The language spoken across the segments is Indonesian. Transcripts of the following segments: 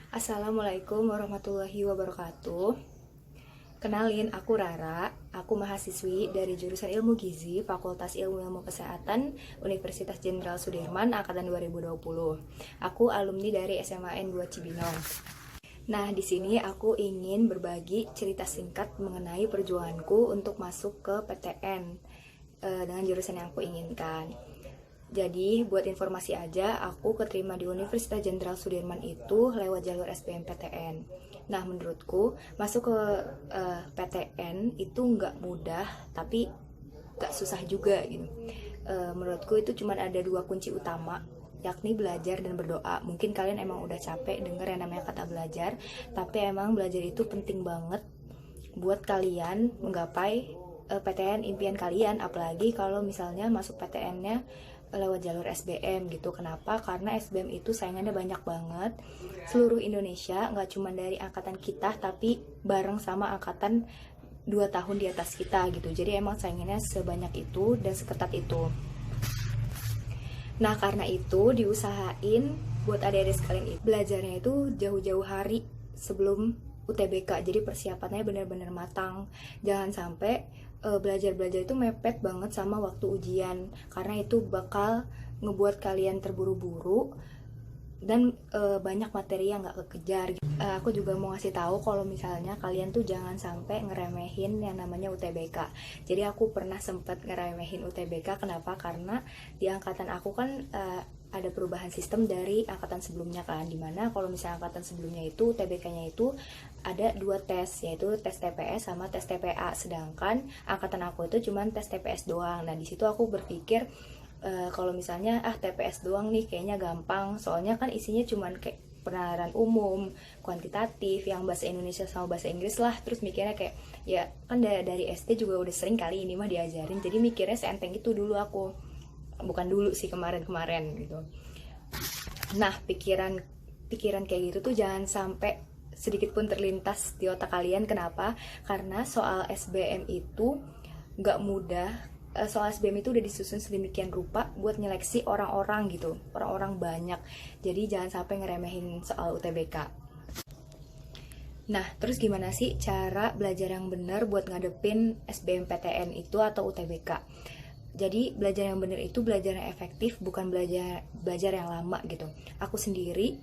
Assalamualaikum warahmatullahi wabarakatuh. Kenalin, aku Rara. Aku mahasiswi dari jurusan Ilmu Gizi, Fakultas Ilmu Kesehatan, Universitas Jenderal Sudirman, angkatan 2020. Aku alumni dari SMA N2 Cibinong. Nah, di sini aku ingin berbagi cerita singkat mengenai perjuanganku untuk masuk ke PTN dengan jurusan yang aku inginkan. Jadi, buat informasi aja, aku keterima di Universitas Jenderal Sudirman itu lewat jalur SBMPTN. Nah, menurutku, masuk ke PTN itu nggak mudah, tapi nggak susah juga gitu. Menurutku itu cuma ada dua kunci utama, yakni belajar dan berdoa. Mungkin kalian emang udah capek denger yang namanya kata belajar, tapi emang belajar itu penting banget buat kalian menggapai PTN impian kalian, apalagi kalau misalnya masuk PTN-nya lewat jalur SBM gitu. Kenapa? Karena SBM itu saingannya banyak banget, seluruh Indonesia, nggak cuma dari angkatan kita, tapi bareng sama angkatan 2 tahun di atas kita gitu. Jadi emang saingannya sebanyak itu dan seketat itu. Nah, karena itu diusahain buat adik-adik sekalian itu belajarnya itu jauh-jauh hari sebelum UTBK. Jadi persiapannya benar-benar matang. Jangan sampai belajar-belajar itu mepet banget sama waktu ujian, karena itu bakal ngebuat kalian terburu-buru dan banyak materi yang nggak kekejar. Aku juga mau ngasih tahu kalau misalnya kalian tuh jangan sampai ngeremehin yang namanya UTBK. Jadi aku pernah sempat ngeremehin UTBK. Kenapa? Karena di angkatan aku kan ada perubahan sistem dari angkatan sebelumnya kan, dimana kalau misalnya angkatan sebelumnya itu UTBK-nya itu ada dua tes, yaitu tes TPS sama tes TPA, sedangkan angkatan aku itu cuma tes TPS doang. Nah, di situ aku berpikir kalau misalnya TPS doang nih kayaknya gampang, soalnya kan isinya cuman kayak penalaran umum, kuantitatif, yang bahasa Indonesia sama bahasa Inggris lah. Terus mikirnya kayak, ya kan dari SD juga udah sering kali ini mah diajarin, jadi mikirnya seenteng itu dulu aku. Bukan dulu sih, kemarin-kemarin gitu. Nah, pikiran kayak gitu tuh jangan sampai sedikit pun terlintas di otak kalian. Kenapa? Karena soal SBM itu nggak mudah. Soal SBM itu udah disusun sedemikian rupa buat nyeleksi orang-orang gitu, orang-orang banyak. Jadi jangan sampai ngeremehin soal UTBK. Nah, terus gimana sih cara belajar yang benar buat ngadepin SBMPTN itu atau UTBK? Jadi belajar yang benar itu belajar yang efektif, bukan belajar yang lama gitu. Aku sendiri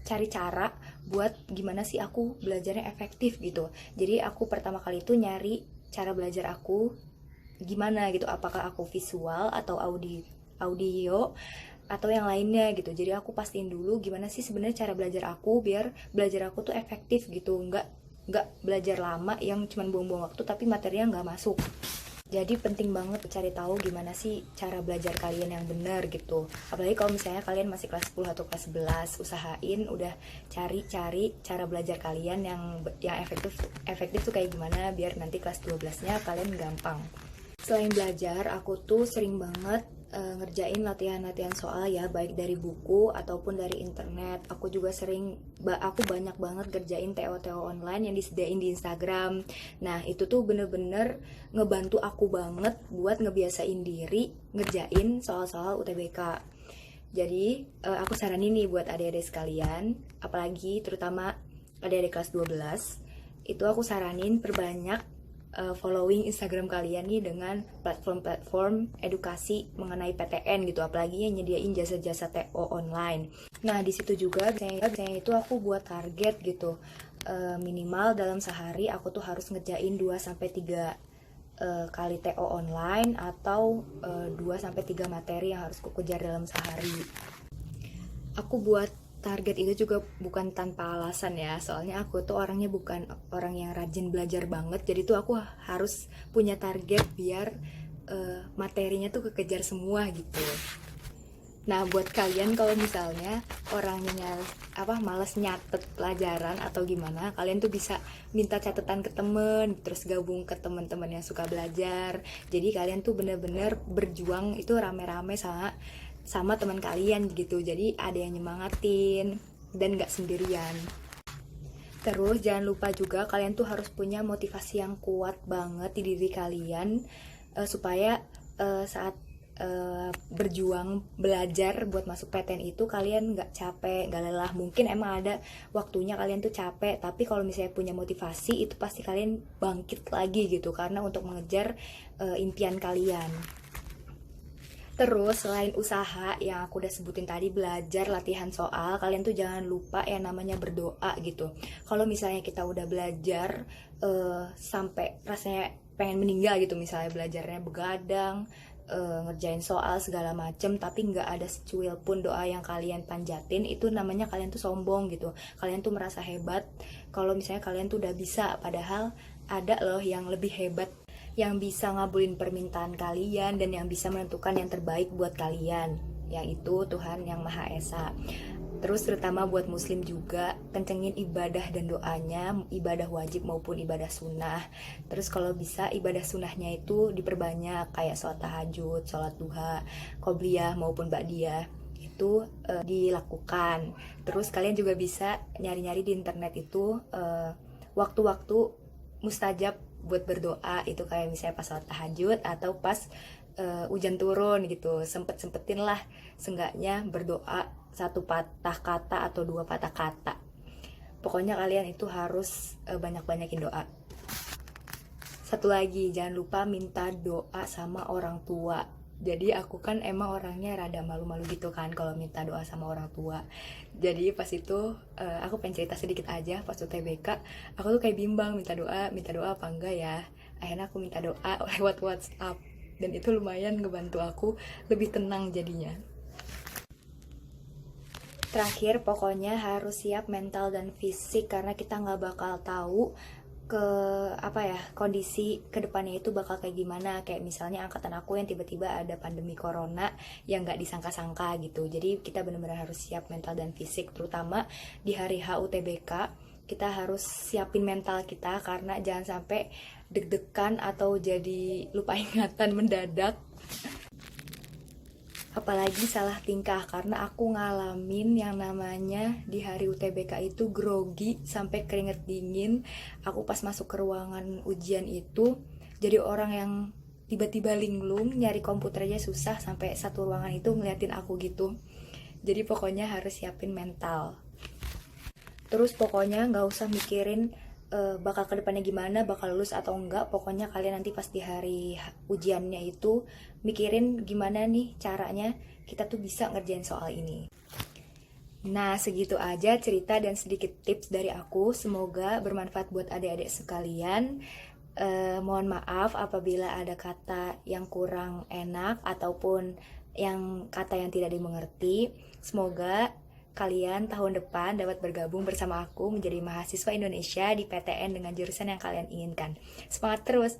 cari cara buat gimana sih aku belajarnya efektif gitu. Jadi aku pertama kali itu nyari cara belajar aku gimana gitu, apakah aku visual atau audio atau yang lainnya gitu. Jadi aku pastiin dulu gimana sih sebenarnya cara belajar aku biar belajar aku tuh efektif gitu, nggak belajar lama yang cuman buang-buang waktu tapi materinya nggak masuk. Jadi penting banget cari tahu gimana sih cara belajar kalian yang benar gitu. Apalagi kalau misalnya kalian masih kelas 10 atau kelas 11, usahain udah cari cara belajar kalian yang efektif tuh kayak gimana biar nanti kelas 12-nya kalian gampang. Selain belajar, aku tuh sering banget ngerjain latihan-latihan soal ya, baik dari buku ataupun dari internet. Aku banyak banget ngerjain TO-TO online yang disediain di Instagram. Nah, itu tuh bener-bener ngebantu aku banget buat ngebiasain diri ngerjain soal-soal UTBK. Jadi, aku saranin nih buat adik-adik sekalian, apalagi terutama adik-adik kelas 12, itu aku saranin perbanyak following Instagram kalian nih dengan platform-platform edukasi mengenai PTN gitu, apalagi yang nyediain jasa-jasa TO online. Nah, di situ juga biasanya itu aku buat target gitu. Minimal dalam sehari aku tuh harus ngerjain 2 sampai 3 kali TO online atau 2 sampai 3 materi yang harus kukejar dalam sehari. Aku buat target itu juga bukan tanpa alasan ya, soalnya aku tuh orangnya bukan orang yang rajin belajar banget, jadi tuh aku harus punya target biar materinya tuh kekejar semua gitu. Nah, buat kalian kalau misalnya orangnya malas nyatet pelajaran atau gimana, kalian tuh bisa minta catatan ke temen, terus gabung ke teman-teman yang suka belajar. Jadi kalian tuh bener-bener berjuang itu rame-rame sama teman kalian gitu. Jadi ada yang nyemangatin dan gak sendirian. Terus jangan lupa juga kalian tuh harus punya motivasi yang kuat banget di diri kalian supaya saat berjuang belajar buat masuk PTN itu kalian nggak capek, nggak lelah. Mungkin emang ada waktunya kalian tuh capek, tapi kalau misalnya punya motivasi itu pasti kalian bangkit lagi gitu, karena untuk mengejar impian kalian. Terus selain usaha yang aku udah sebutin tadi, belajar, latihan soal, kalian tuh jangan lupa yang namanya berdoa gitu. Kalau misalnya kita udah belajar sampai rasanya pengen meninggal gitu, misalnya belajarnya begadang, ngerjain soal segala macem, tapi nggak ada secuil pun doa yang kalian panjatin, itu namanya kalian tuh sombong gitu. Kalian tuh merasa hebat kalau misalnya kalian tuh udah bisa, padahal ada loh yang lebih hebat, yang bisa ngabulin permintaan kalian dan yang bisa menentukan yang terbaik buat kalian, yaitu Tuhan Yang Maha Esa. Terus terutama buat muslim juga, kencengin ibadah dan doanya, ibadah wajib maupun ibadah sunnah. Terus kalau bisa ibadah sunnahnya itu diperbanyak, kayak sholat tahajud, sholat duha, qobliyah maupun ba'diyah, itu dilakukan. Terus kalian juga bisa nyari-nyari di internet itu waktu-waktu mustajab buat berdoa, itu kayak misalnya pas sholat tahajud atau pas hujan turun gitu. Sempetin lah seenggaknya berdoa satu patah kata atau dua patah kata. Pokoknya kalian itu harus banyak-banyakin doa. Satu lagi, jangan lupa minta doa sama orang tua. Jadi aku kan emang orangnya rada malu-malu gitu kan kalau minta doa sama orang tua. Jadi pas itu aku pengen cerita sedikit aja. Pas UTBK aku tuh kayak bimbang minta doa apa enggak ya. Akhirnya aku minta doa lewat WhatsApp, dan itu lumayan ngebantu aku lebih tenang jadinya. Terakhir, pokoknya harus siap mental dan fisik, karena kita nggak bakal tahu kondisi kedepannya itu bakal kayak gimana. Kayak misalnya angkatan aku yang tiba-tiba ada pandemi corona yang nggak disangka-sangka gitu. Jadi kita benar-benar harus siap mental dan fisik, terutama di hari HUTBK. Kita harus siapin mental kita, karena jangan sampai deg-degan atau jadi lupa ingatan mendadak, apalagi salah tingkah. Karena aku ngalamin yang namanya di hari UTBK itu grogi sampai keringet dingin. Aku pas masuk ke ruangan ujian itu jadi orang yang tiba-tiba linglung, nyari komputer aja susah, sampai satu ruangan itu ngeliatin aku gitu. Jadi pokoknya harus siapin mental. Terus pokoknya nggak usah mikirin bakal kedepannya gimana, bakal lulus atau enggak. Pokoknya kalian nanti pas di hari ujiannya itu mikirin gimana nih caranya kita tuh bisa ngerjain soal ini. Nah, segitu aja cerita dan sedikit tips dari aku. Semoga bermanfaat buat adik-adik sekalian. Mohon maaf apabila ada kata yang kurang enak ataupun kata yang tidak dimengerti. Semoga kalian tahun depan dapat bergabung bersama aku menjadi mahasiswa Indonesia di PTN dengan jurusan yang kalian inginkan. Semangat terus!